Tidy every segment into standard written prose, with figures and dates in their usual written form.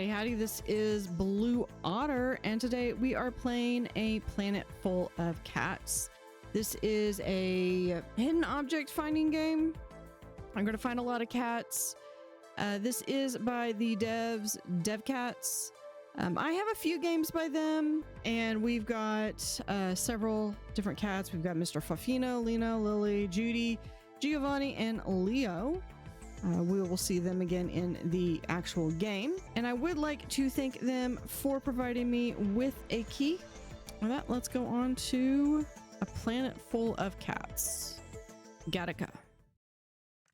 Howdy howdy, this is Blue Otter, and today we are playing a planet full of cats. This is a hidden object finding game. I'm going to find a lot of cats. This is by the devs DevCats. I have a few games by them, and we've got several different cats. We've got Mr. Fafino, Lena, Lily, Judy, Giovanni, and Leo. We will see them again in the actual game. And I would like to thank them for providing me with a key. With that, let's go on to a planet full of cats. Gattaca.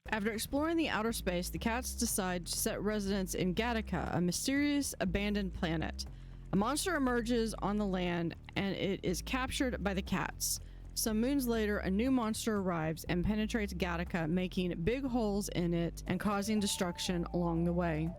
After exploring the outer space, the cats decide to set residence in Gattaca, a mysterious abandoned planet. A monster emerges on the land and it is captured by the cats. Some moons later, a new monster arrives and penetrates Gattaca, making big holes in it and causing destruction along the way.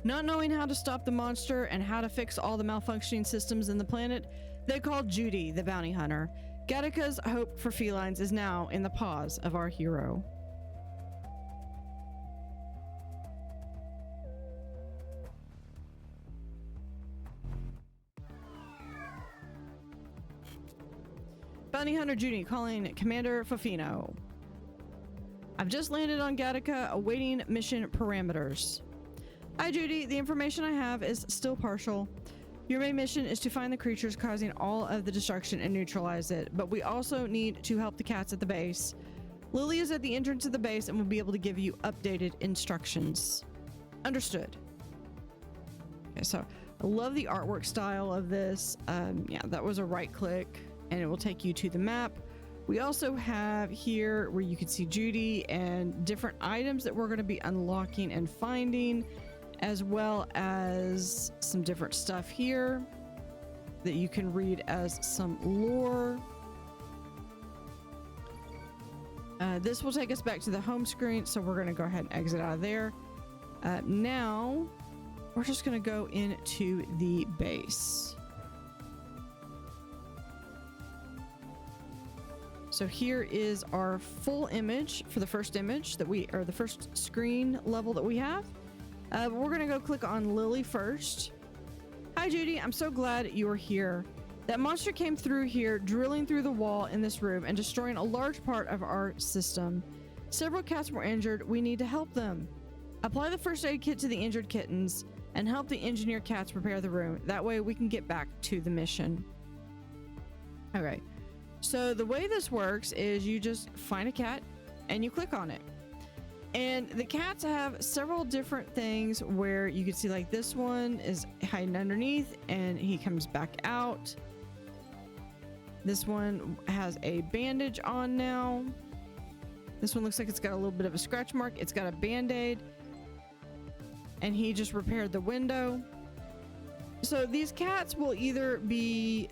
Not knowing how to stop the monster and how to fix all the malfunctioning systems in the planet, they called Judy, the bounty hunter. Gattaca's hope for felines is now in the paws of our hero. Bounty Hunter Judy calling Commander Fafino. I've just landed on Gattaca, awaiting mission parameters. Hi Judy, the information I have is still partial. Your main mission is to find the creatures causing all of the destruction and neutralize it, but we also need to help the cats at the base. Lily is at the entrance of the base and will be able to give you updated instructions. Understood. Okay, so I love the artwork style of this. Yeah, that was a right click. And it will take you to the map. We also have here where you can see Judy and different items that we're going to be unlocking and finding, as well as some different stuff here that you can read as some lore. This will take us back to the home screen, so we're going to go ahead and exit out of there. Now, we're just going to go into the base. So here is our full image for the first image that we, or the first screen level that we have. We're gonna go click on Lily first. Hi Judy, I'm so glad you are here. That monster came through here, drilling through the wall in this room and destroying a large part of our system. Several cats were injured, we need to help them. Apply the first aid kit to the injured kittens and help the engineer cats repair the room. That way we can get back to the mission. Okay. So the way this works is you just find a cat and you click on it. And the cats have several different things where you can see, like, this one is hiding underneath and he comes back out. This one has a bandage on now. This one looks like it's got a little bit of a scratch mark. It's got a band-aid. And he just repaired the window. So these cats will either be...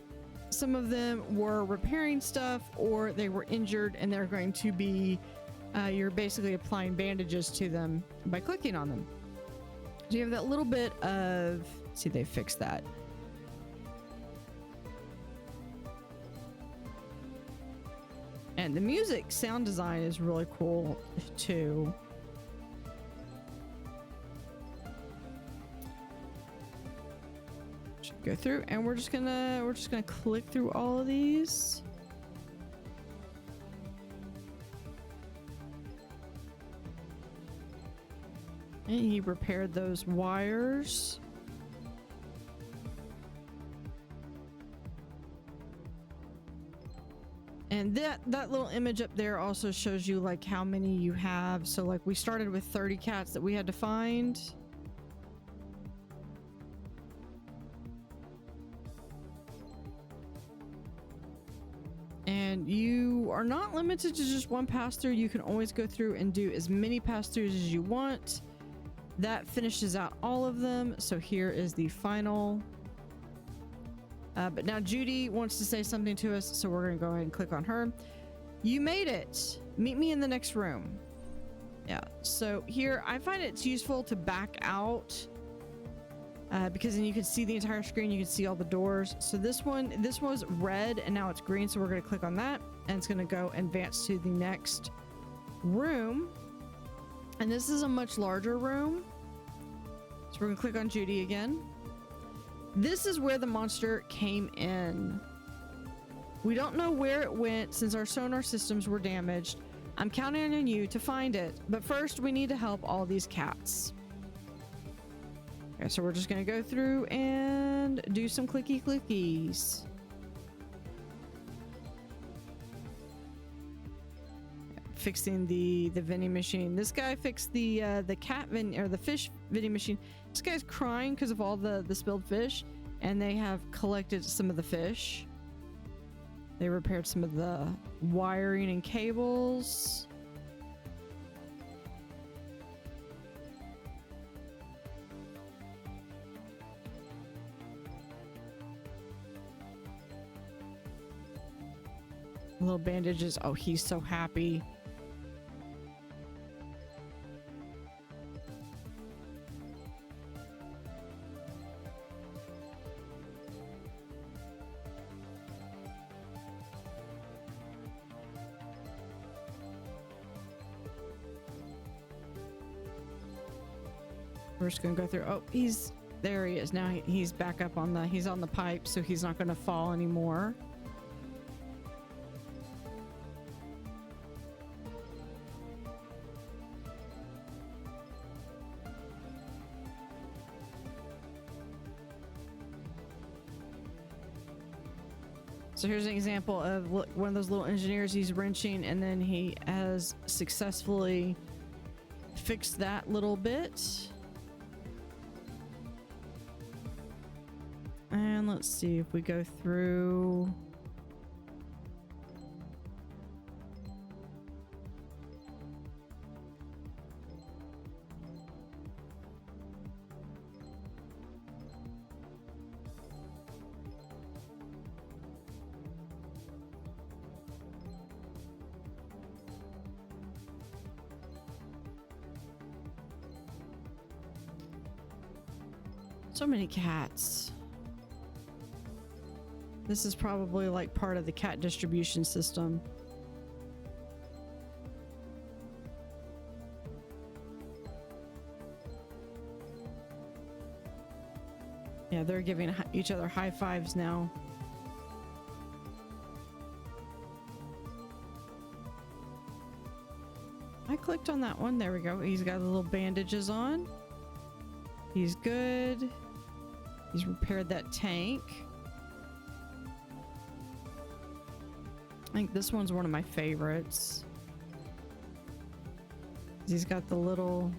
Some of them were repairing stuff or they were injured and they're going to be, you're basically applying bandages to them by clicking on them. So you have that little bit of, see, they fixed that. And the music sound design is really cool too. Go through and we're just gonna click through all of these. And he repaired those wires. And that little image up there also shows you like how many you have. So like we started with 30 cats that we had to find. And you are not limited to just one pass through. You can always go through and do as many pass throughs as you want. That finishes out all of them. So here is the final. But now Judy wants to say something to us, so we're going to go ahead and click on her. You made it. Meet me in the next room. Yeah. So here, I find it's useful to back out. Because then you can see the entire screen, you can see all the doors. So this was red and now it's green, so we're going to click on that and it's going to go and advance to the next room. And this is a much larger room. So we're gonna click on Judy again. This is where the monster came in. We don't know where it went since our sonar systems were damaged. I'm counting on you to find it, but first we need to help all these cats. Okay, so we're just gonna go through and do some clicky clickies. Fixing the vending machine. This guy fixed the cat or the fish vending machine. This guy's crying because of all the spilled fish, and they have collected some of the fish. They repaired some of the wiring and cables. Little bandages. Oh, he's so happy. We're just gonna go through. Oh, there he is now. He's back up on he's on the pipe, so he's not gonna fall anymore. So here's an example of one of those little engineers. He's wrenching, and then he has successfully fixed that little bit. And let's see if we go through. So many cats. This is probably like part of the cat distribution system. Yeah, they're giving each other high fives now. I clicked on that one. There we go. He's got the little bandages on. He's good. He's repaired that tank. I think this one's one of my favorites. He's got the little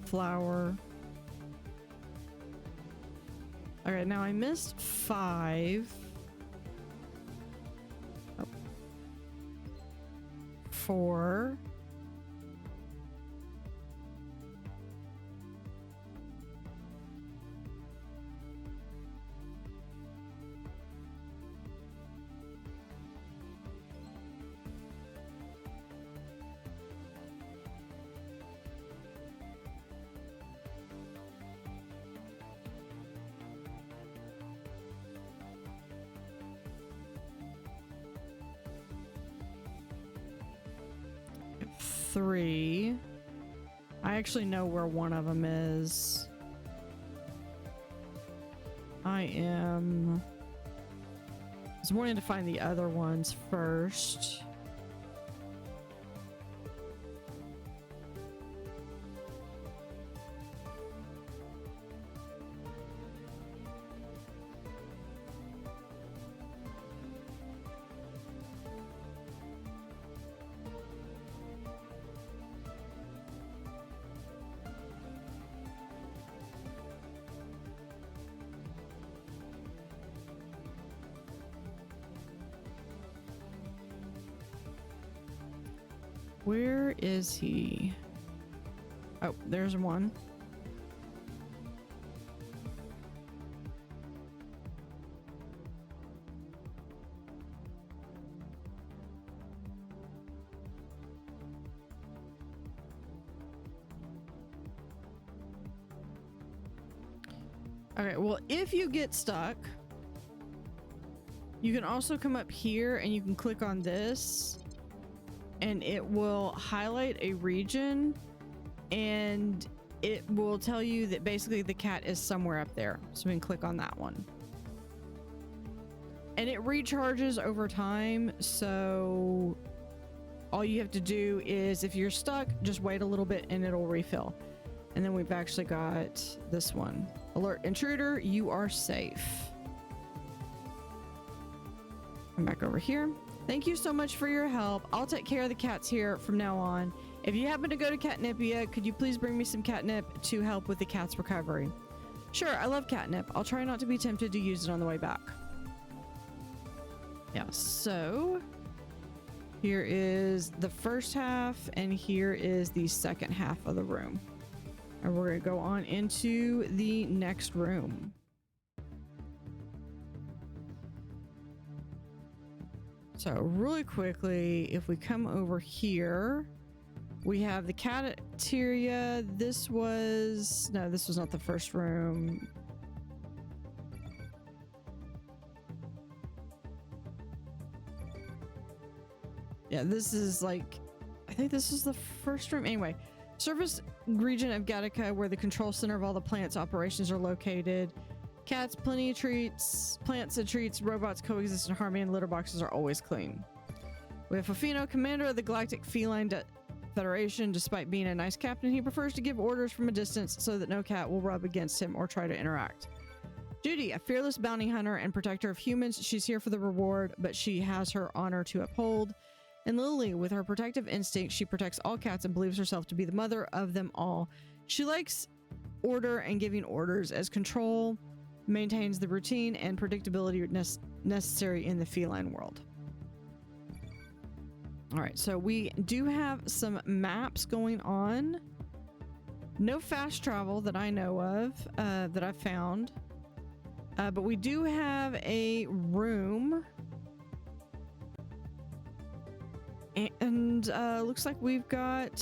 flower. All right, now I missed 5. Oh. 4. Three. I actually know where one of them is. I was wanting to find the other ones first. Where is he? Oh, there's one. Okay, well, if you get stuck, you can also come up here and you can click on this, and it will highlight a region and it will tell you that basically the cat is somewhere up there. So we can click on that one. And it recharges over time, so all you have to do is, if you're stuck, just wait a little bit and it'll refill. And then we've actually got this one. Alert intruder, you are safe. Come back over here. Thank you so much for your help. I'll take care of the cats here from now on. If you happen to go to Catnipia, could you please bring me some catnip to help with the cat's recovery? Sure, I love catnip. I'll try not to be tempted to use it on the way back. Yeah, so here is the first half and here is the second half of the room. And we're going to go on into the next room. So really quickly, if we come over here, we have the cafeteria. This was not the first room. Yeah, this is like, I think this is the first room. Anyway, surface region of Gattaca, where the control center of all the plants operations are located. Cats, plenty of treats, plants and treats, robots coexist in harmony, and litter boxes are always clean. We have Fofino, commander of the Galactic Feline Federation. Despite being a nice captain, he prefers to give orders from a distance so that no cat will rub against him or try to interact. Judy, a fearless bounty hunter and protector of humans. She's here for the reward, but she has her honor to uphold. And Lily, with her protective instinct, she protects all cats and believes herself to be the mother of them all. She likes order and giving orders, as control maintains the routine and predictability necessary in the feline world. All right, so we do have some maps going on. No fast travel that I know of, that I've found. But we do have a room. And looks like we've got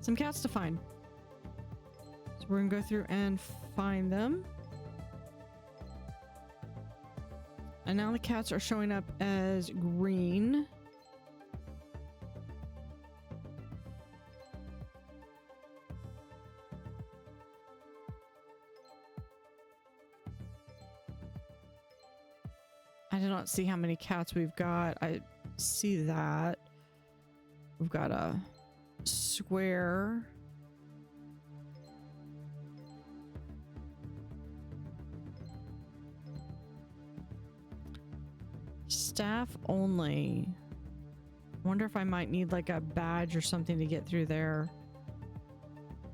some cats to find. So we're gonna go through and find them. And now the cats are showing up as green. I do not see how many cats we've got. I see that. We've got a square. Staff only. Wonder if I might need like a badge or something to get through there.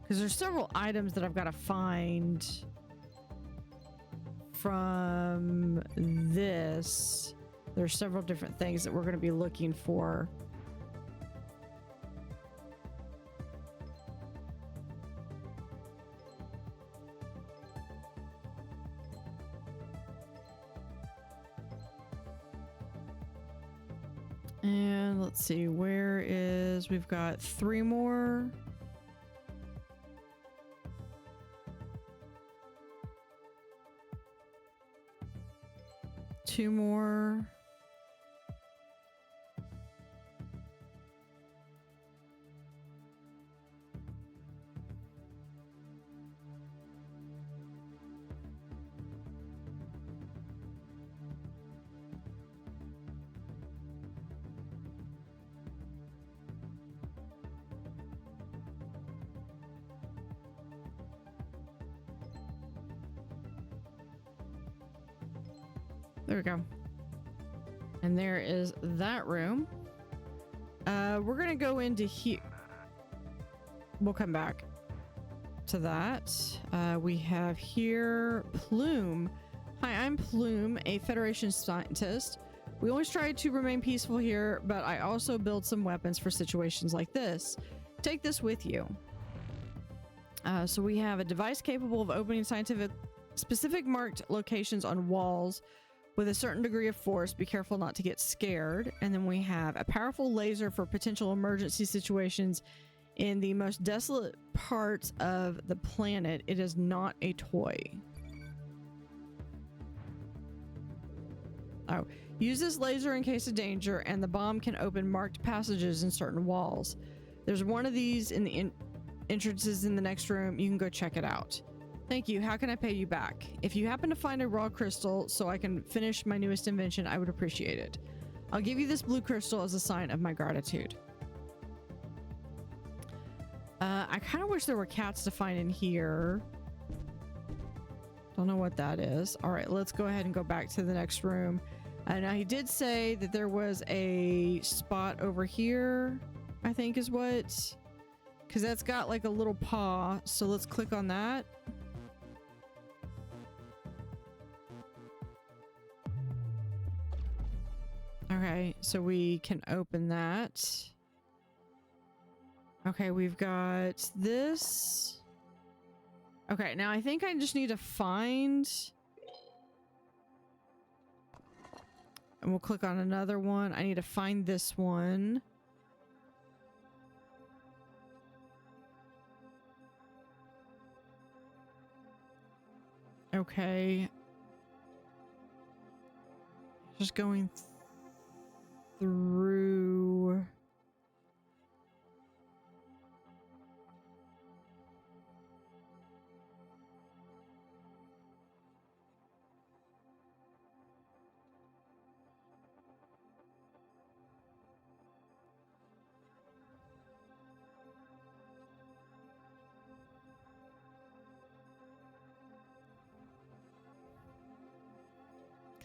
Because there's several items that I've got to find from this. There's several different things that we're going to be looking for. And let's see, we've got 3 more. Two more. There we go. And there is that room. We're gonna go into here. We'll come back to that. We have here Plume. Hi, I'm Plume, a Federation scientist. We always try to remain peaceful here, but I also build some weapons for situations like this. Take this with you. So we have a device capable of opening specific marked locations on walls with a certain degree of force. Be careful not to get scared. And then we have a powerful laser for potential emergency situations in the most desolate parts of the planet. It is not a toy. Oh, Use this laser in case of danger, and the bomb can open marked passages in certain walls. There's one of these in the entrances in the next room. You can go check it out. Thank you. How can I pay you back? If you happen to find a raw crystal so I can finish my newest invention, I would appreciate it. I'll give you this blue crystal as a sign of my gratitude. I kind of wish there were cats to find in here. Don't know what that is. All right, let's go ahead and go back to the next room. Now he did say that there was a spot over here, I think is what, because that's got like a little paw. So let's click on that. Okay, so we can open that. Okay, we've got this. Okay, now I think I just need to find... And we'll click on another one. I need to find this one. Okay. Just going through...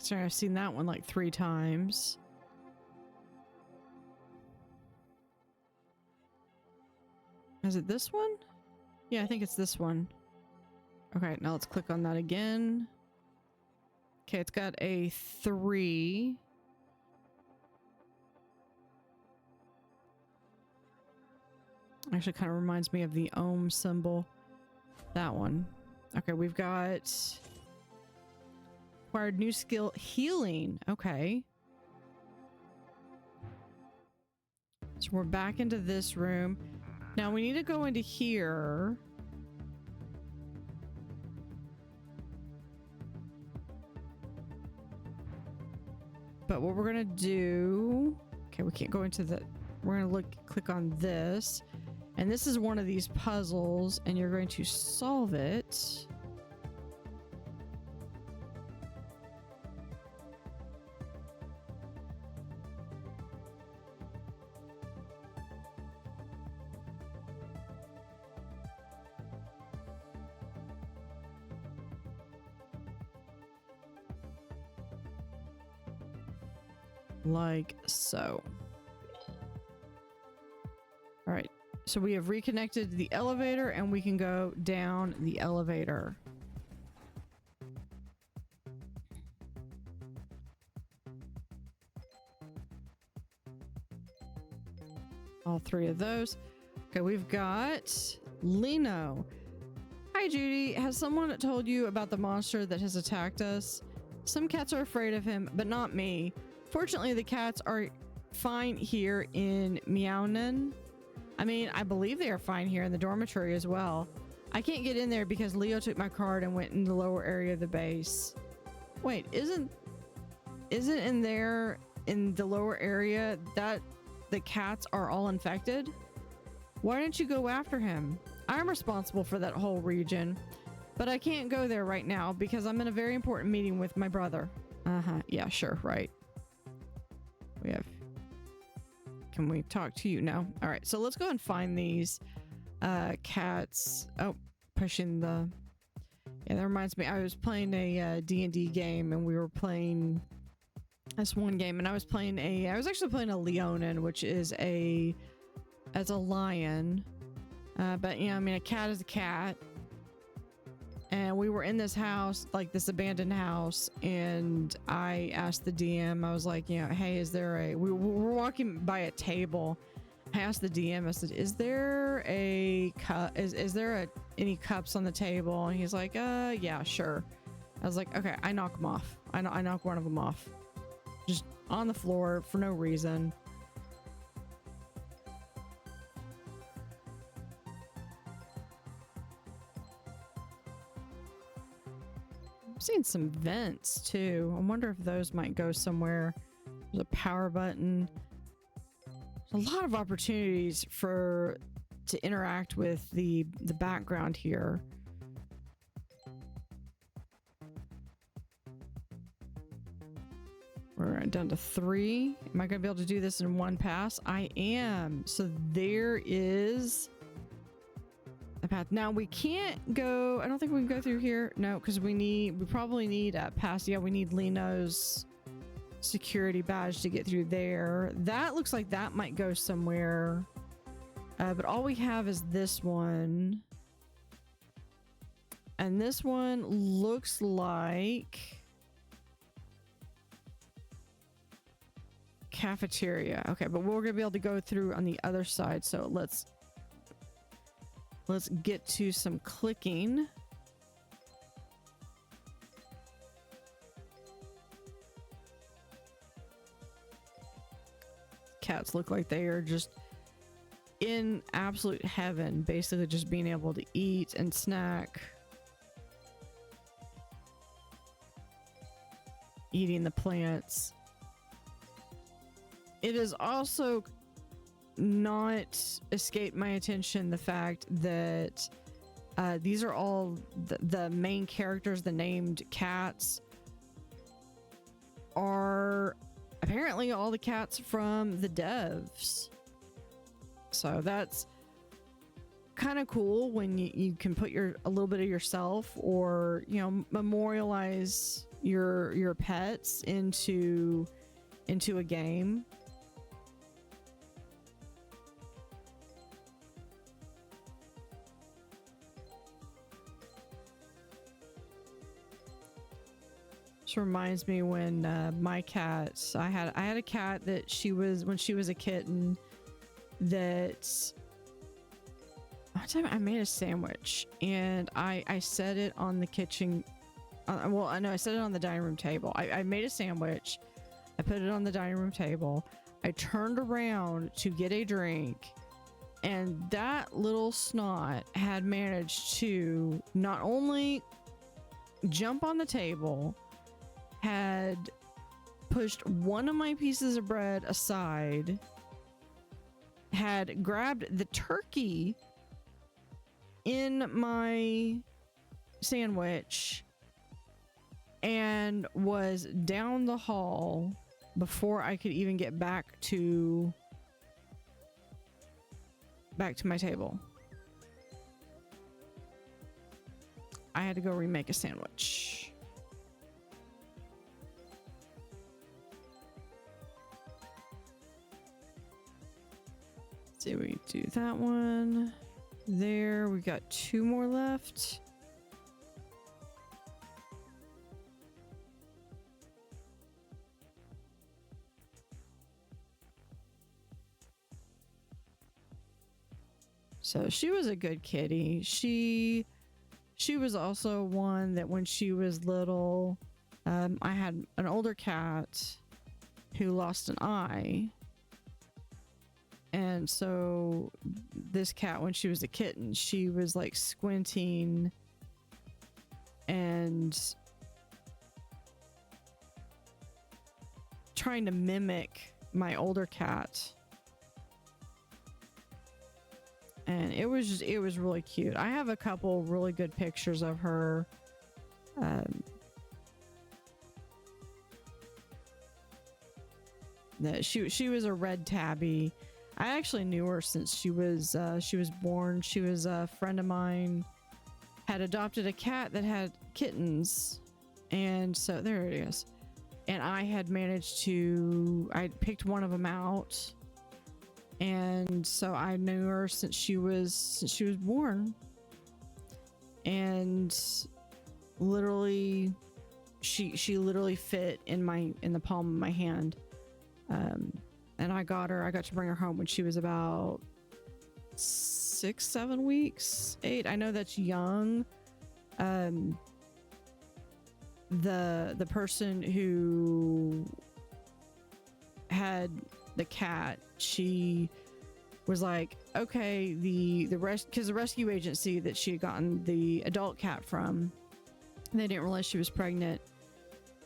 Sorry, I've seen that one like 3 times. Is it this one? Yeah, I think it's this one. Okay, now let's click on that again. Okay, it's got a 3. Actually kind of reminds me of the ohm symbol. That one. Okay, we've got... Acquired new skill, healing. Okay. So we're back into this room. Now we need to go into here. But what we're gonna do... Okay, we can't go into the... We're gonna click on this. And this is one of these puzzles, and you're going to solve it. Like so. All right, so we have reconnected the elevator and we can go down the elevator. All 3 of those. Okay, we've got Lino. Hi Judy, has someone told you about the monster that has attacked us? Some cats are afraid of him, but not me. Fortunately, the cats are fine here in Meownan. I mean, I believe they are fine here in the dormitory as well. I can't get in there because Leo took my card and went in the lower area of the base. Wait, isn't in there in the lower area that the cats are all infected? Why didn't you go after him? I'm responsible for that whole region, but I can't go there right now because I'm in a very important meeting with my brother. Yeah, sure, right. We have... Can we talk to you now? All right, so let's go and find these cats. Oh, pushing the... Yeah, that reminds me. I was playing a D&D game, and we were playing this one game, and I was actually playing a Leonin, which is a lion. But yeah, I mean, a cat is a cat. And we were in this house, like this abandoned house, and I asked the DM, I was like, you know, hey, is there a... We were walking by a table. I asked the DM, I said, is there a cup? Is there any cups on the table? And he's like, yeah, sure. I was like, okay, I knock them off. I knock one of them off. Just on the floor for no reason. I'm seeing some vents too. I wonder if those might go somewhere. There's a power button. There's a lot of opportunities to interact with the background here. We're down to 3. Am I going to be able to do this in one pass? I am. So there is a path. Now we can't go. I don't think we can go through here. No, because we probably need a pass. Yeah, we need Lino's security badge to get through there. That looks like that might go somewhere. But all we have is this one. And this one looks like cafeteria. Okay, but we're gonna be able to go through on the other side. So let's get to some clicking. Cats look like they are just in absolute heaven, basically just being able to eat and snack. Eating the plants. It has also not escaped my attention the fact that these are all the main characters, the named cats, are apparently all the cats from the devs. So that's kind of cool when you can put a little bit of yourself, or memorialize your pets into a game. This reminds me when my cats, I had a cat that when she was a kitten, that one time I made a sandwich and I set it on the kitchen. Well, I know I set it on the dining room table. I made a sandwich. I put it on the dining room table. I turned around to get a drink, and that little snot had managed to not only jump on the table, had pushed one of my pieces of bread aside, had grabbed the turkey in my sandwich, and was down the hall before I could even get back to my table. I had to go remake a sandwich. Let's see, we do that one there. We got 2 more left. So she was a good kitty. She was also one that when she was little, I had an older cat who lost an eye. And so this cat, when she was a kitten, she was like squinting and trying to mimic my older cat. And it was really cute. I have a couple really good pictures of her. She was a red tabby. I actually knew her since she was born. She was a friend of mine, had adopted a cat that had kittens, and so there it is. And I had managed I picked one of them out, and so I knew her since she was born. And literally, she literally fit in the palm of my hand. And I got to bring her home when she was about 6-7 weeks, 8. I know that's young. The person who had the cat, she was like, okay, because the rescue agency that she had gotten the adult cat from They didn't realize she was pregnant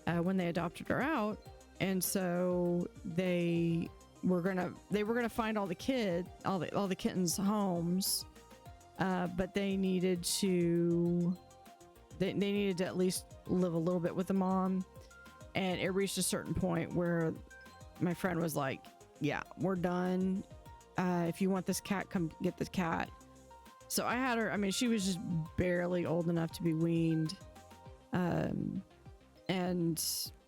when they adopted her out, and so they were gonna find all the kittens' homes, but they needed to at least live a little bit with the mom, and it reached a certain point where my friend was like, "Yeah, we're done. If you want this cat, come get the cat." So I had her. I mean, she was just barely old enough to be weaned. And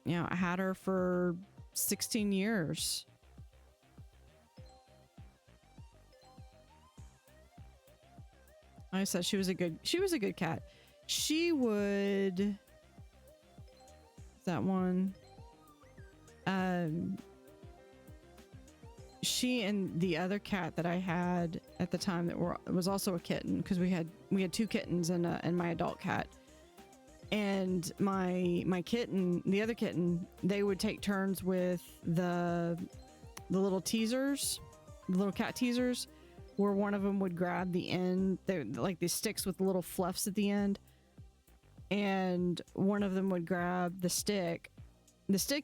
you know, I had her for 16 years. Like I said, she was a good cat. She would, that one, she and the other cat that I had at the time was also a kitten, because we had two kittens and my adult cat. And my kitten, the other kitten, they would take turns with the little teasers, the little cat teasers, where one of them would grab the end, like the sticks with the little fluffs at the end, and one of them would grab the stick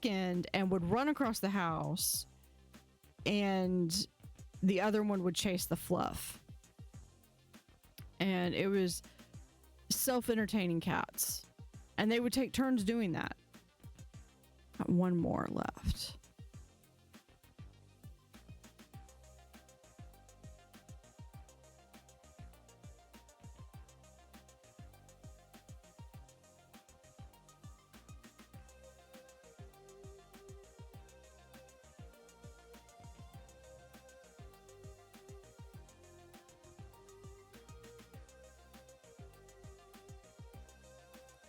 end, and would run across the house, and the other one would chase the fluff. And it was self-entertaining cats. And they would take turns doing that. Got one more left.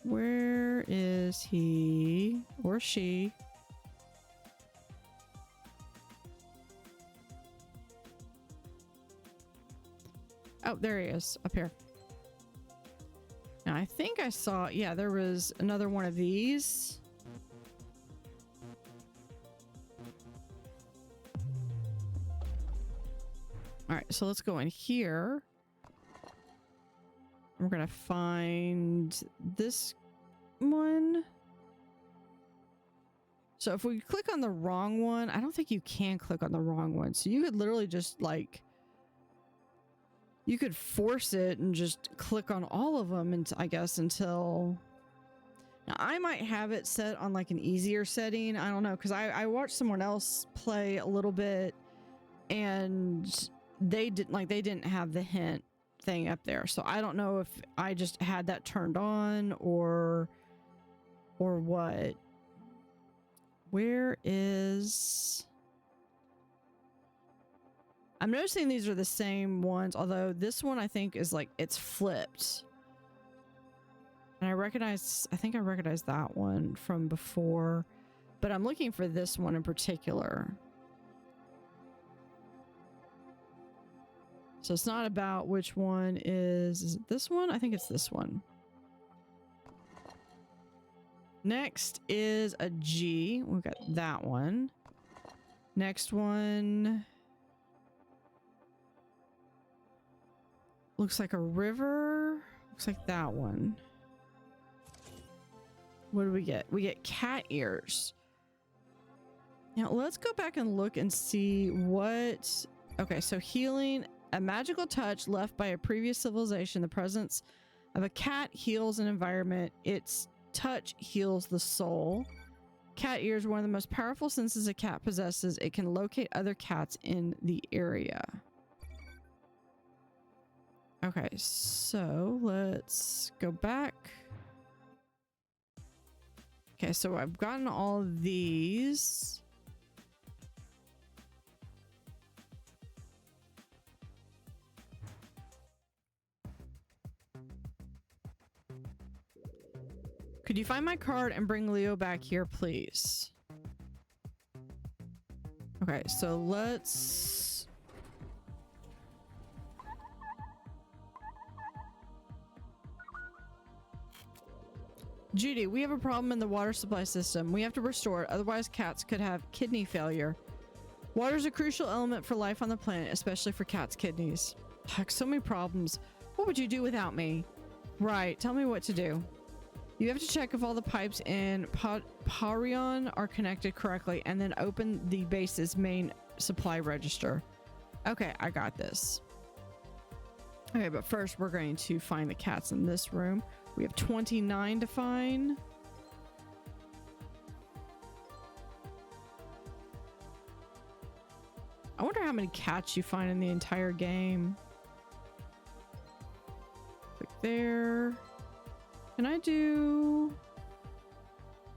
Where is he or she? Oh, there he is, up here. Now, I think I saw, yeah, there was another one of these. All right, so let's go in here. We're gonna find this one. So if we click on the wrong one, I don't think you can click on the wrong one. So you could literally just like, you could force it and just click on all of them, and I guess until, now I might have it set on like an easier setting. I don't know, because I watched someone else play a little bit, and they didn't have the hint thing up there. So I don't know if I just had that turned on or what. Where is, I'm noticing these are the same ones, although this one I think is like, it's flipped. And I think I recognize that one from before, but I'm looking for this one in particular. So it's not about which one is it this one? I think it's this one. Next is a G. We've got that one. Next one looks like a river. Looks like that one. What do we get? We get cat ears. Now let's go back and look and see what... Okay, so healing, a magical touch left by a previous civilization. The presence of a cat heals an environment. Its touch heals the soul. Cat ears, one of the most powerful senses a cat possesses. It can locate other cats in the area. Okay, so let's go back. Okay, so I've gotten all of these. Could you find my card and bring Leo back here, please? Okay, so let's... Judy, we have a problem in the water supply system. We have to restore it, otherwise cats could have kidney failure. Water is a crucial element for life on the planet, especially for cats' kidneys. Heck, so many problems. What would you do without me? Right, tell me what to do. You have to check if all the pipes in Parion are connected correctly and then open the base's main supply register. Okay, I got this. Okay, but first we're going to find the cats in this room. We have 29 to find. I wonder how many cats you find in the entire game. Click there. Can I do...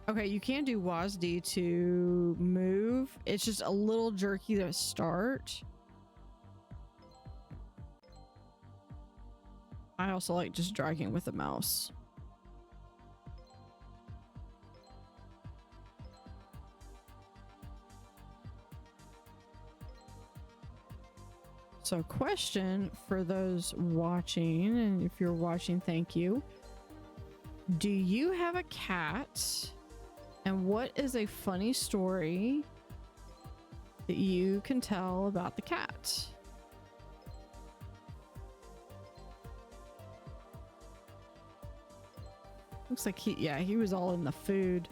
Okay, you can do WASD to move. It's just a little jerky to start. I also like just dragging with the mouse. So question for those watching, and if you're watching, thank you. Do you have a cat? And what is a funny story that you can tell about the cat? Looks like he was all in the food.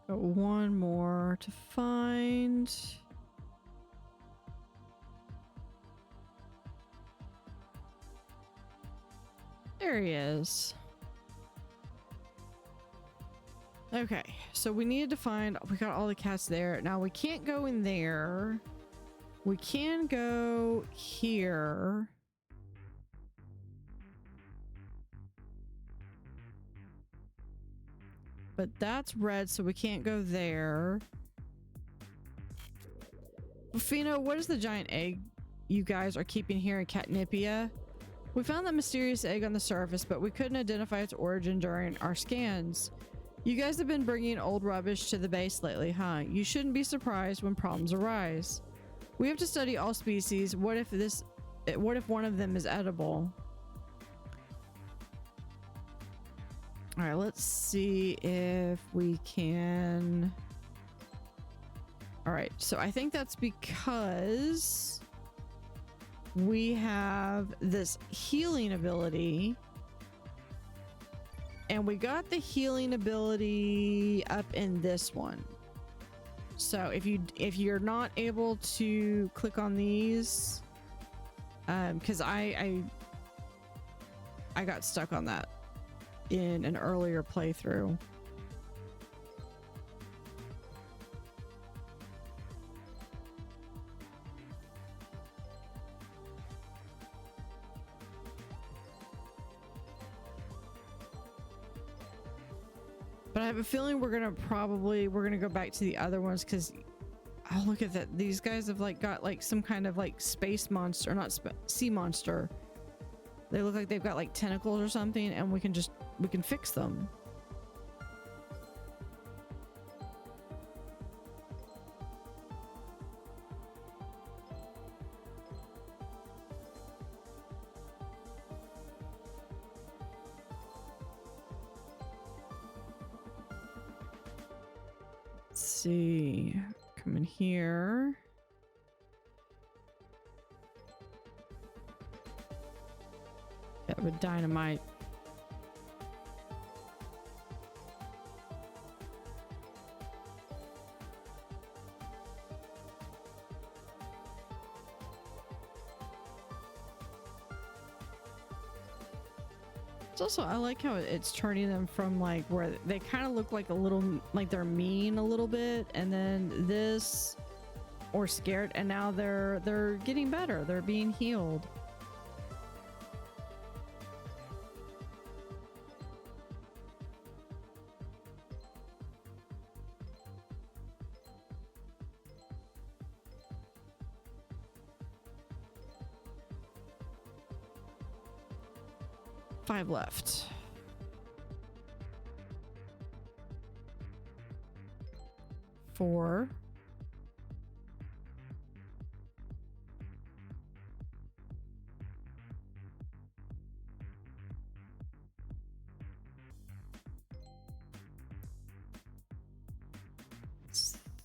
Got one more to find. There he is. Okay, so we needed to find, we got all the cats there. Now we can't go in there. We can go here. But that's red, so we can't go there. Fino, what is the giant egg you guys are keeping here in Catnipia? We found that mysterious egg on the surface, but we couldn't identify its origin during our scans. You guys have been bringing old rubbish to the base lately, huh? You shouldn't be surprised when problems arise. We have to study all species. What if one of them is edible? All right, let's see if we can. All right, so I think that's because we have this healing ability, and we got the healing ability up in this one. So if you're not able to click on these, because I got stuck on that in an earlier playthrough. But I have a feeling we're gonna go back to the other ones, because oh, look at that, these guys have like got like some kind of like space monster, not sea monster. They look like they've got like tentacles or something, and we can fix them. Let's see, come in here. Yeah, with dynamite. It's also, I like how it's turning them from like where they kind of look like a little, like they're mean a little bit, and then this, or scared, and now they're getting better. They're being healed. Five left. Four.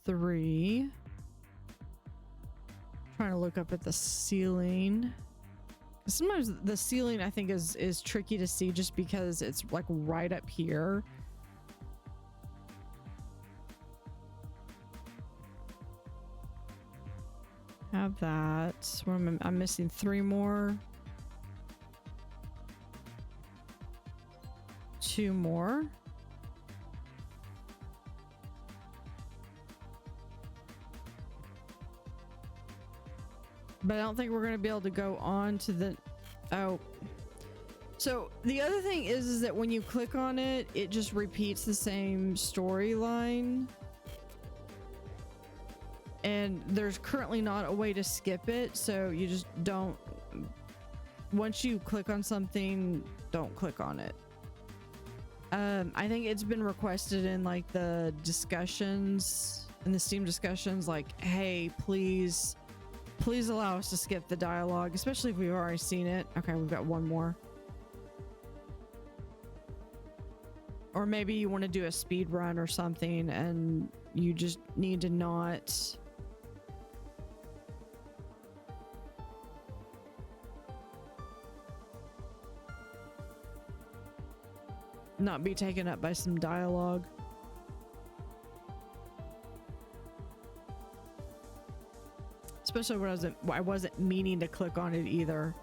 3. Trying to look up at the ceiling. Sometimes the ceiling I think is tricky to see just because it's like right up here. Have that. I'm missing 3 more. 2 more. But I don't think we're going to be able to go on to the... Oh. So the other thing is that when you click on it, it just repeats the same storyline. And there's currently not a way to skip it. So you just don't... Once you click on something, don't click on it. I think it's been requested in like the discussions, in the Steam discussions, like, hey, please allow us to skip the dialogue, especially if we've already seen it. Okay, we've got 1 more. Or maybe you want to do a speed run or something and you just need to not be taken up by some dialogue. Especially when I wasn't meaning to click on it either.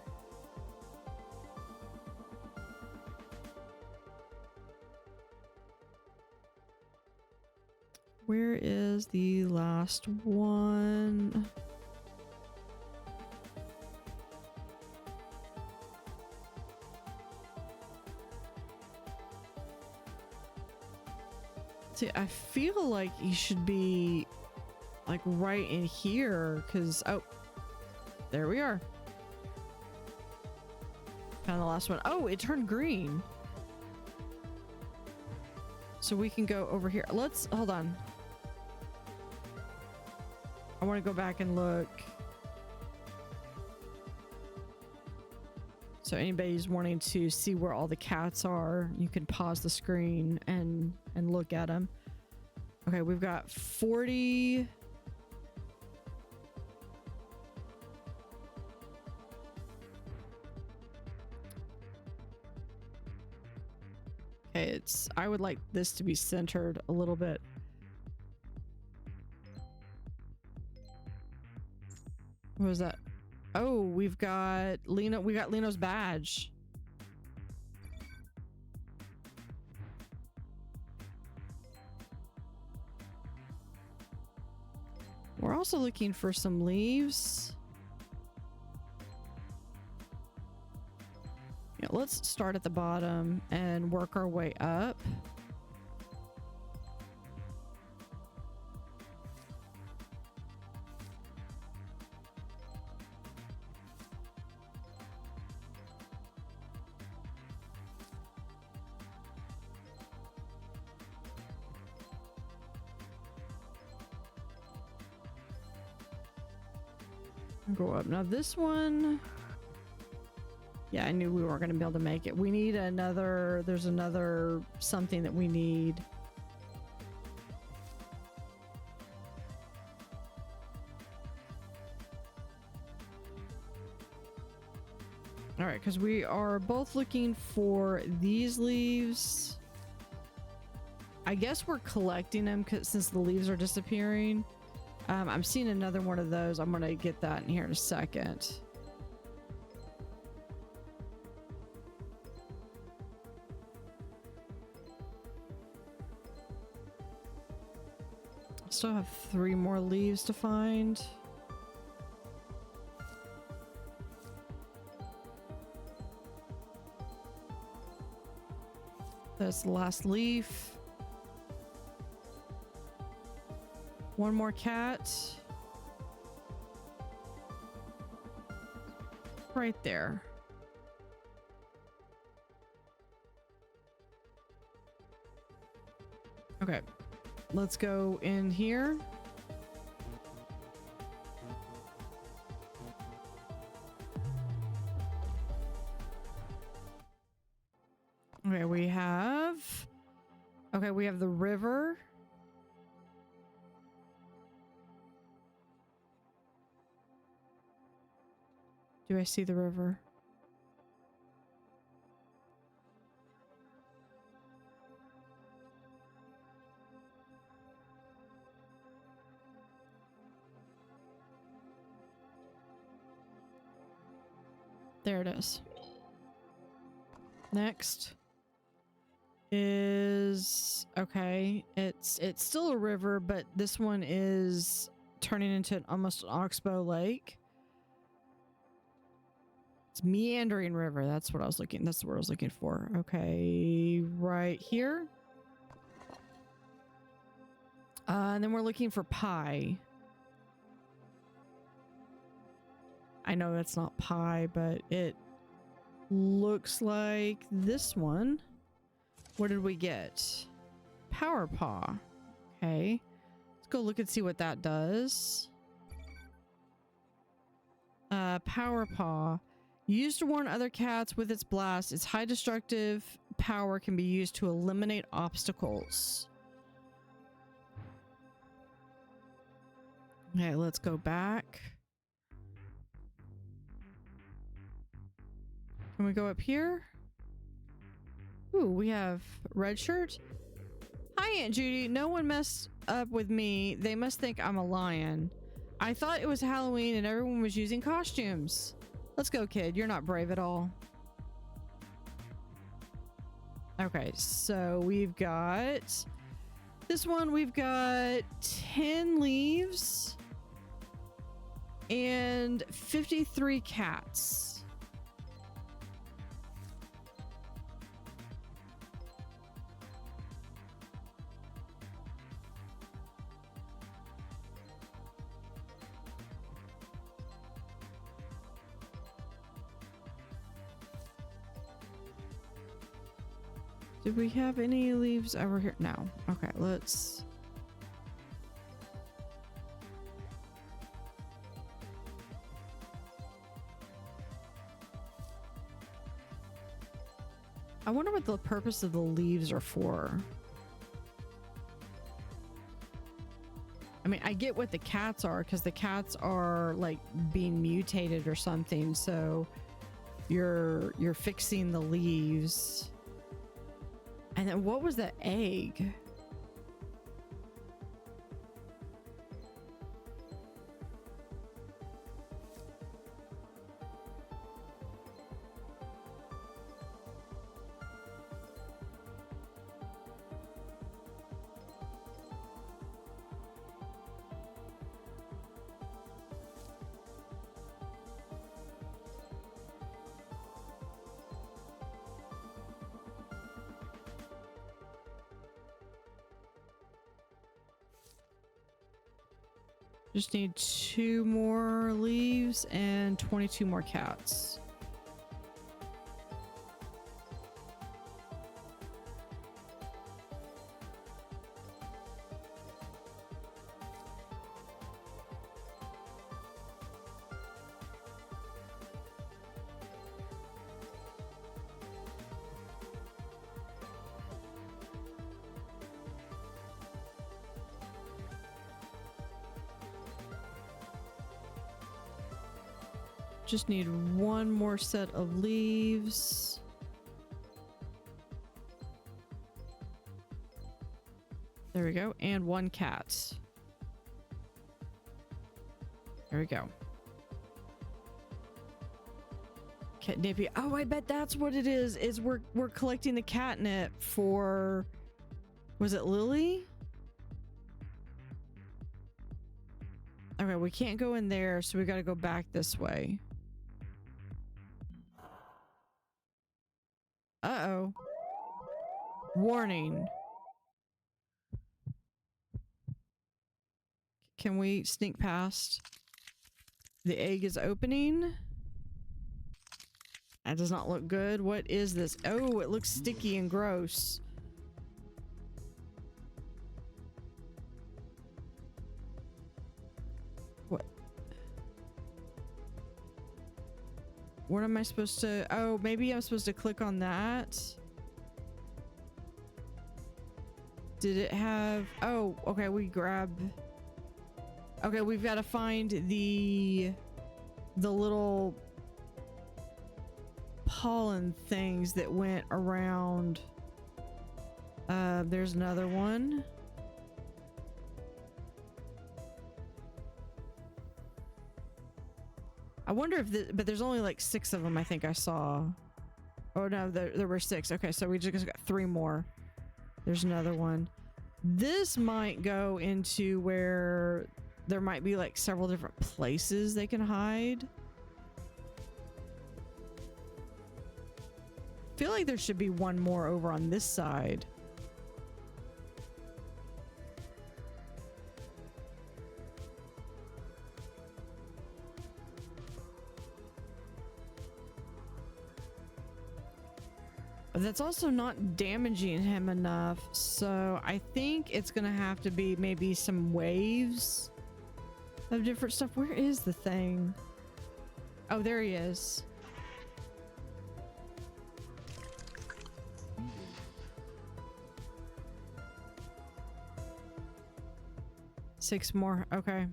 Where is the last one? See, I feel like you should be like right in here because, oh, there we are. Found the last one. Oh, it turned green. So we can go over here. Let's, hold on. I want to go back and look. So anybody's wanting to see where all the cats are, you can pause the screen and look at them. Okay, we've got 40. Okay, I would like this to be centered a little bit. What was that? Oh, we've got Lena. We got Leno's badge. We're also looking for some leaves. Yeah, let's start at the bottom and work our way up. Go up. Now this one, yeah, I knew we weren't going to be able to make it. We need another, there's another something that we need. All right, because we are both looking for these leaves. I guess we're collecting them since the leaves are disappearing. I'm seeing another one of those. I'm gonna get that in here in a second. Still have 3 more leaves to find. That's the last leaf. 1 more cat. Right there. Okay. Let's go in here. Okay, we have the river. Do I see the river? There it is. Next is okay. It's still a river, but this one is turning into almost an oxbow lake. It's meandering river. That's what I was looking. That's the word I was looking for. Okay, right here. And then we're looking for pie. I know that's not pie, but it looks like this one. What did we get? Power paw. Okay. Let's go look and see what that does. Power paw. Used to warn other cats with its blast. Its high destructive power can be used to eliminate obstacles. Okay, let's go back. Can we go up here? Ooh, we have red shirt. Hi, Aunt Judy. No one messed up with me. They must think I'm a lion. I thought it was Halloween and everyone was using costumes. Let's go, kid. You're not brave at all. Okay, so we've got this one. We've got 10 leaves and 53 cats. Did we have any leaves over here? No. Okay, let's... I wonder what the purpose of the leaves are for. I mean, I get what the cats are, because the cats are like being mutated or something, so you're fixing the leaves. And then what was the egg? Just need 2 more leaves and 22 more cats. Just need 1 more set of leaves. There we go. And 1 cat. There we go. Catnipy. Oh, I bet that's what it is we're collecting the catnip for... Was it Lily? Okay, we can't go in there, so we gotta go back this way. Uh-oh. Warning. Can we sneak past? The egg is opening. That does not look good. What is this? Oh, it looks sticky and gross. What? What am I supposed to... Oh, maybe I'm supposed to click on that. Did it have... Oh, okay, we grab... Okay, we've got to find the little pollen things that went around. There's another one. I wonder if but there's only like 6 of them I think I saw. Oh no, there were 6. Okay, so we just got 3 more. There's another one. This might go into where there might be like several different places they can hide. I feel like there should be one more over on this side. But that's also not damaging him enough, so I think it's gonna have to be maybe some waves of different stuff. Where is the thing? Oh, there he is. Six more, okay.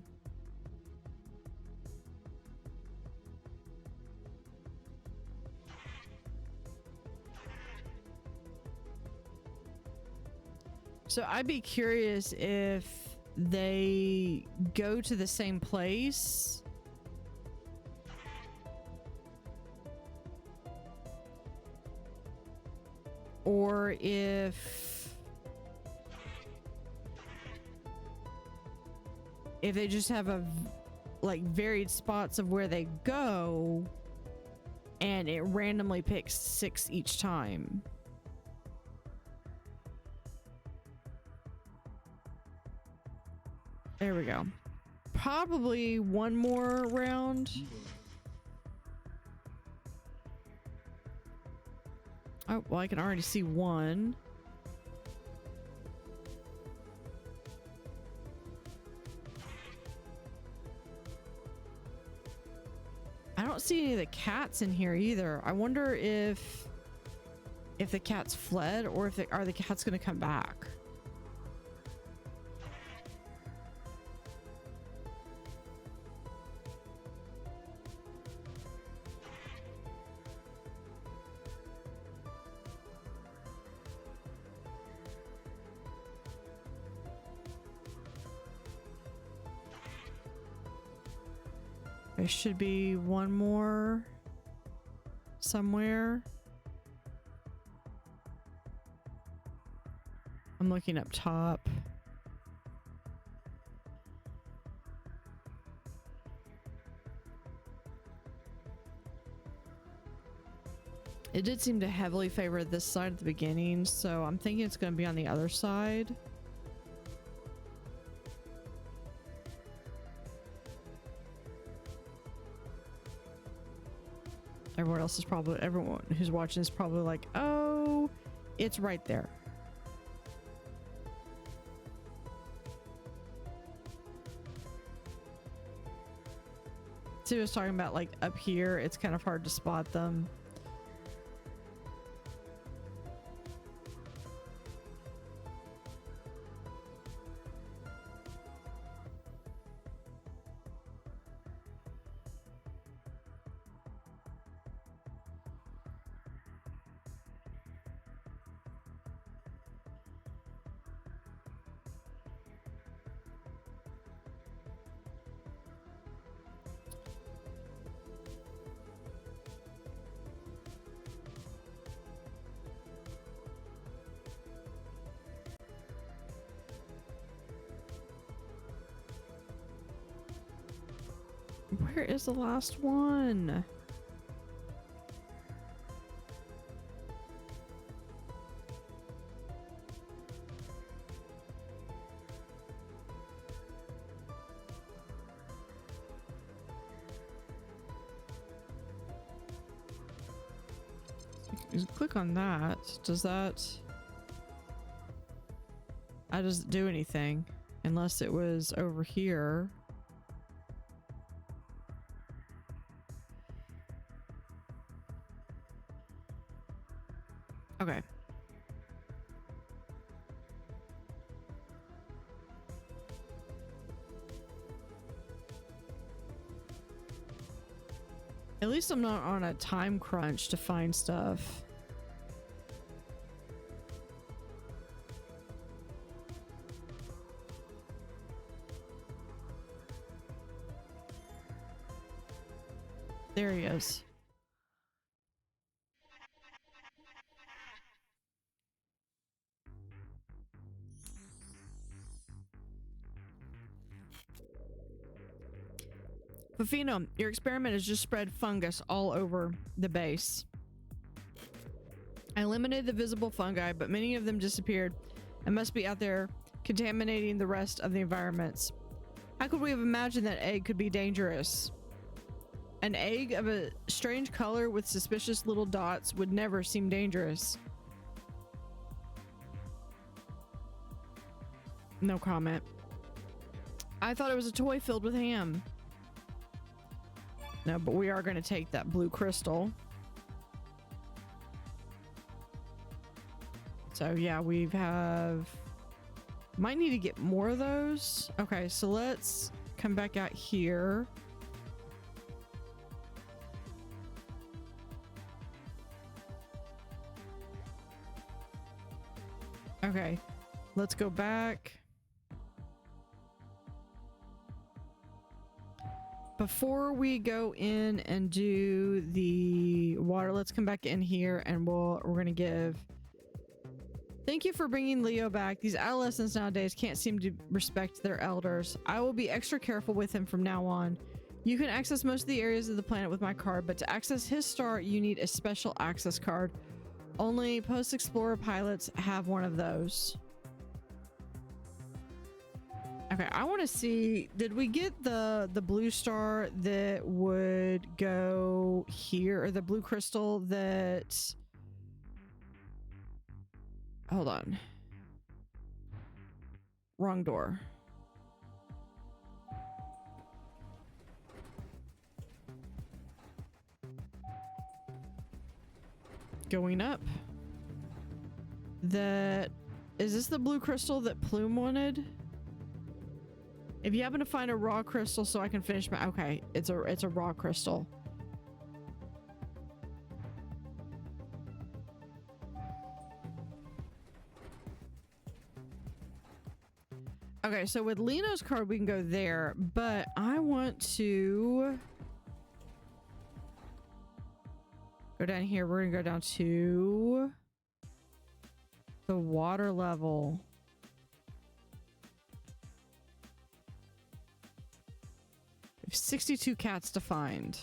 So I'd be curious if they go to the same place. Or if they just have a like varied spots of where they go and it randomly picks 6 each time. There we go. Probably one more round. Oh, well, I can already see one. I don't see any of the cats in here either. I wonder if the cats fled or if are the cats going to come back. There should be one more somewhere. I'm looking up top. It did seem to heavily favor this side at the beginning, so I'm thinking it's going to be on the other side. Everyone who's watching is probably like, oh, it's right there. See, I was talking about like up here, it's kind of hard to spot them. Where is the last one? You click on that. Does that doesn't do anything unless it was over here. Okay. At least I'm not on a time crunch to find stuff. There he is. Fafino, your experiment has just spread fungus all over the base. I eliminated the visible fungi, but many of them disappeared and must be out there contaminating the rest of the environments. How could we have imagined that egg could be dangerous? An egg of a strange color with suspicious little dots would never seem dangerous. No comment. I thought it was a toy filled with ham. No, but we are going to take that blue crystal. So yeah, we have... Might need to get more of those. Okay, so let's come back out here. Okay, let's go back. Before we go in and do the water, let's come back in here and we're gonna give... Thank you for bringing Leo back. These adolescents nowadays can't seem to respect their elders. I will be extra careful with him from now on. You can access most of the areas of the planet with my card, but to access his star, you need a special access card. Only post-explorer pilots have one of those. Okay, I want to see, did we get the blue star that would go here, or the blue crystal that... Hold on. Wrong door. Going up. That... Is this the blue crystal that Plume wanted? If you happen to find a raw crystal so I can finish my... Okay, it's a raw crystal. Okay, so with Leno's card we can go there, but I want to go down here. We're gonna go down to the water level. We have 62 cats to find.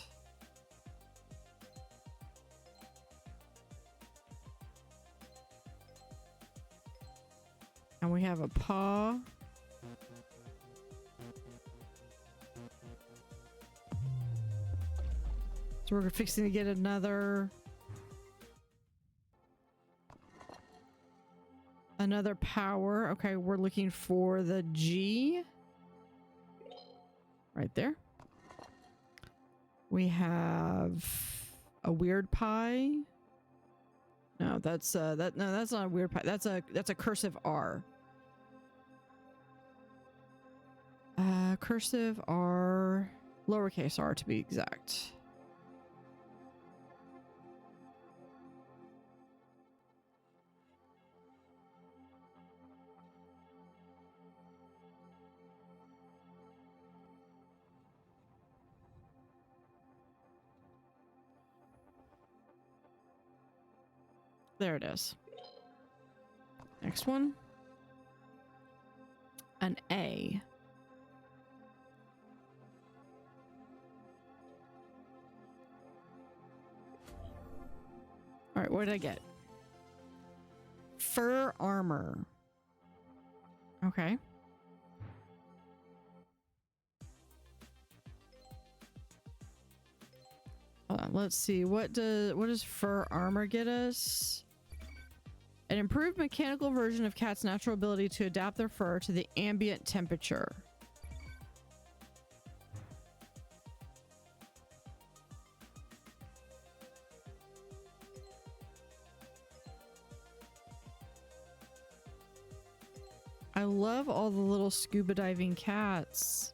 And we have a paw. So we're fixing to get another power. Okay, we're looking for the G. Right there. We have a weird pie. No, that's that's not a weird pie. That's a cursive R. Cursive R, lowercase r to be exact. There it is. Next one. An A. All right, what did I get? Fur armor. Okay. Hold on, let's see. What does fur armor get us? An improved mechanical version of cats' natural ability to adapt their fur to the ambient temperature. I love all the little scuba diving cats.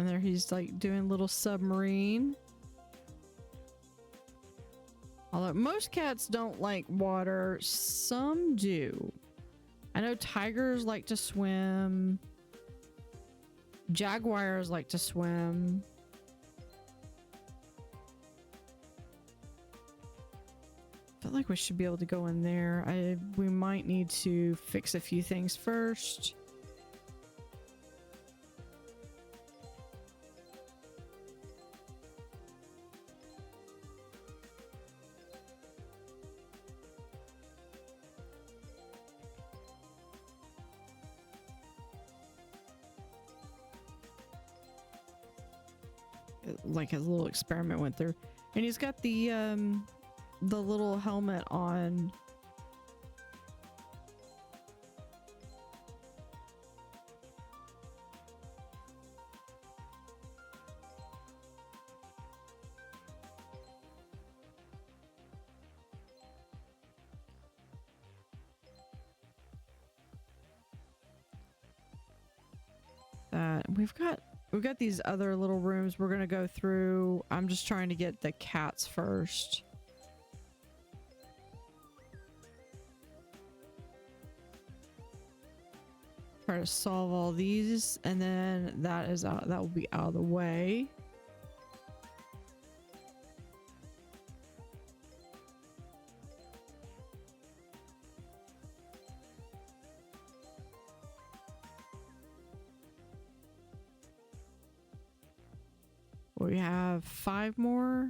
And there he's like doing little submarine. Although most cats don't like water, some do. I know tigers like to swim. Jaguars like to swim. I feel like we should be able to go in there. We might need to fix a few things first. Like his little experiment went through, and he's got the little helmet on. We've got these other little rooms we're gonna go through. I'm just trying to get the cats first. Try to solve all these, and then that will be out of the way. We have 5 more.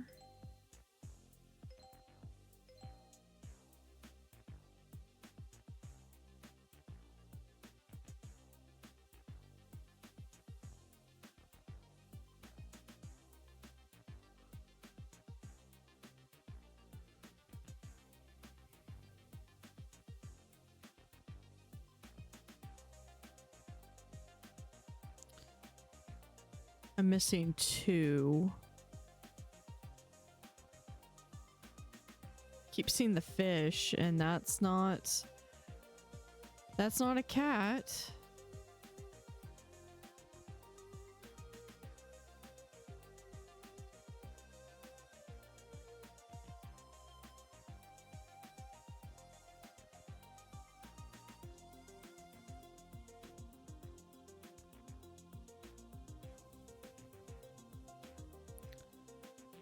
I'm missing 2. Keep seeing the fish, and that's not a cat.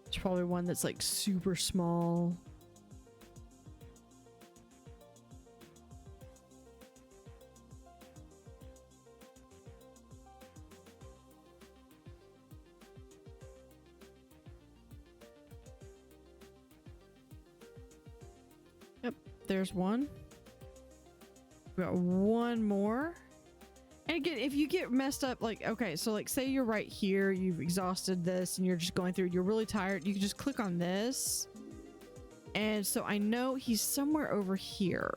It's probably one that's like super small. Yep, there's one. We got one more. And again, if you get messed up, like, okay, so like say you're right here, you've exhausted this and you're just going through, you're really tired, you can just click on this. And so I know he's somewhere over here.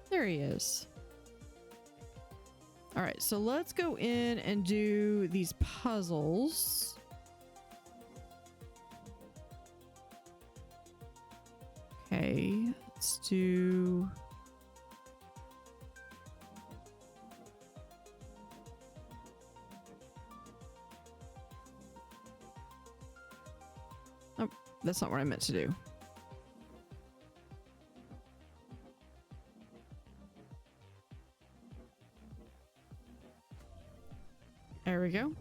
There he is. All right, so let's go in and do these puzzles. Okay, let's do... Oh, that's not what I meant to do. There we go.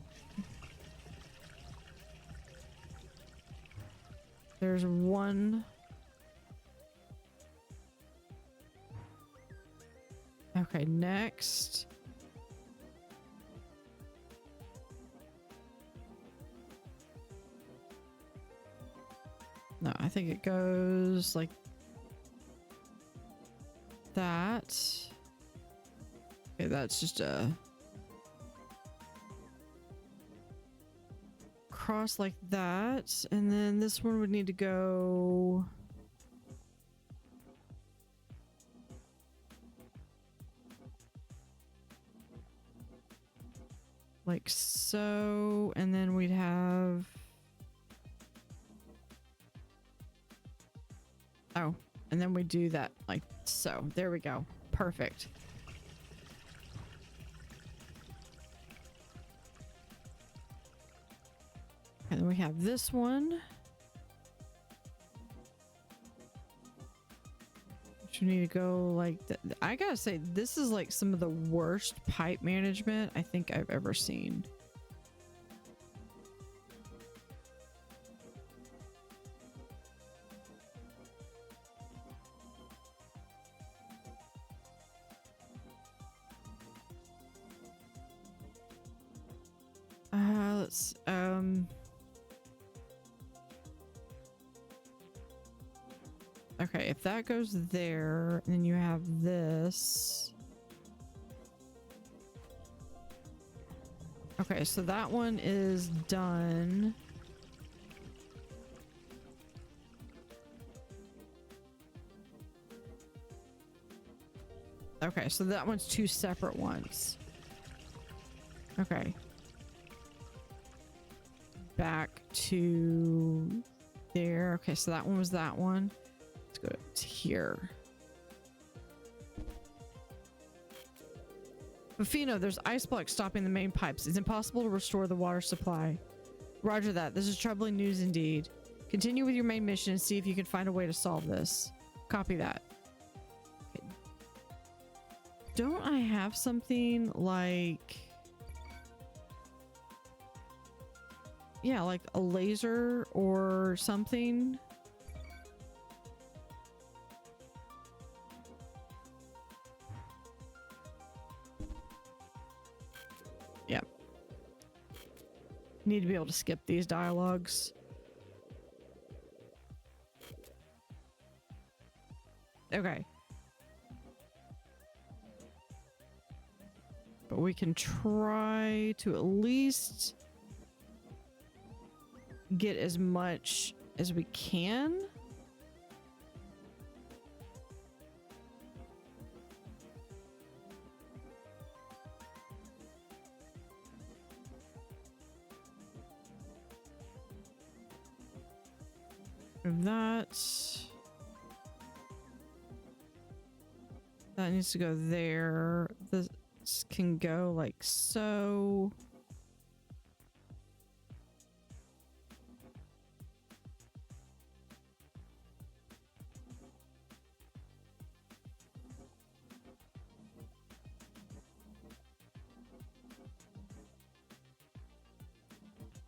There's one. Okay, next. No, I think it goes like that. Okay, that's just a cross like that, and then this one would need to go like so, and then we'd have... Oh, And then we do that like so. There we go. Perfect. And then we have this one. Which we need to go like I gotta say, this is like some of the worst pipe management I think I've ever seen. Let's okay, if that goes there, and then you have this. Okay, so that one is done. Okay, so that one's two separate ones. Okay. Back to there. Okay, so that one was that one. Let's go to here. Buffino, there's ice blocks stopping the main pipes. It's impossible to restore the water supply. Roger that. This is troubling news indeed. Continue with your main mission and see if you can find a way to solve this. Copy that. Okay. Don't I have something like... yeah, like a laser or something? Yep. Need to be able to skip these dialogues. Okay. But we can try to at least get as much as we can. That needs to go there. This can go like so.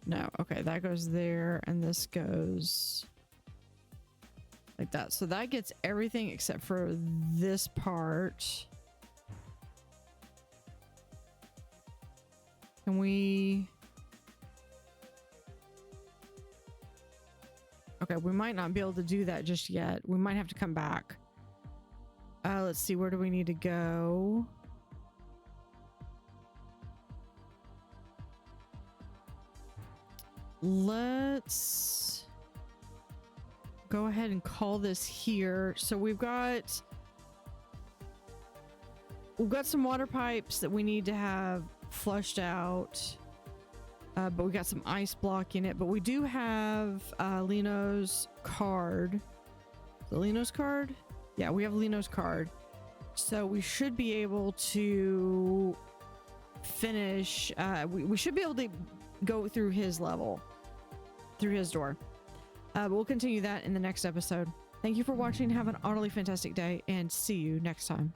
No, okay, that goes there, and this goes like that. So that gets everything except for this part. Can we... okay, we might not be able to do that just yet. We might have to come back. Let's see, where do we need to go? Let's go ahead and call this here. So we've got some water pipes that we need to have flushed out, but we got some ice block in it. But we do have Lino's card. The Lino's card? Yeah, we have Lino's card. So we should be able to finish. We should be able to go through his level, through his door. We'll continue that in the next episode. Thank you for watching. Have an utterly fantastic day, and see you next time.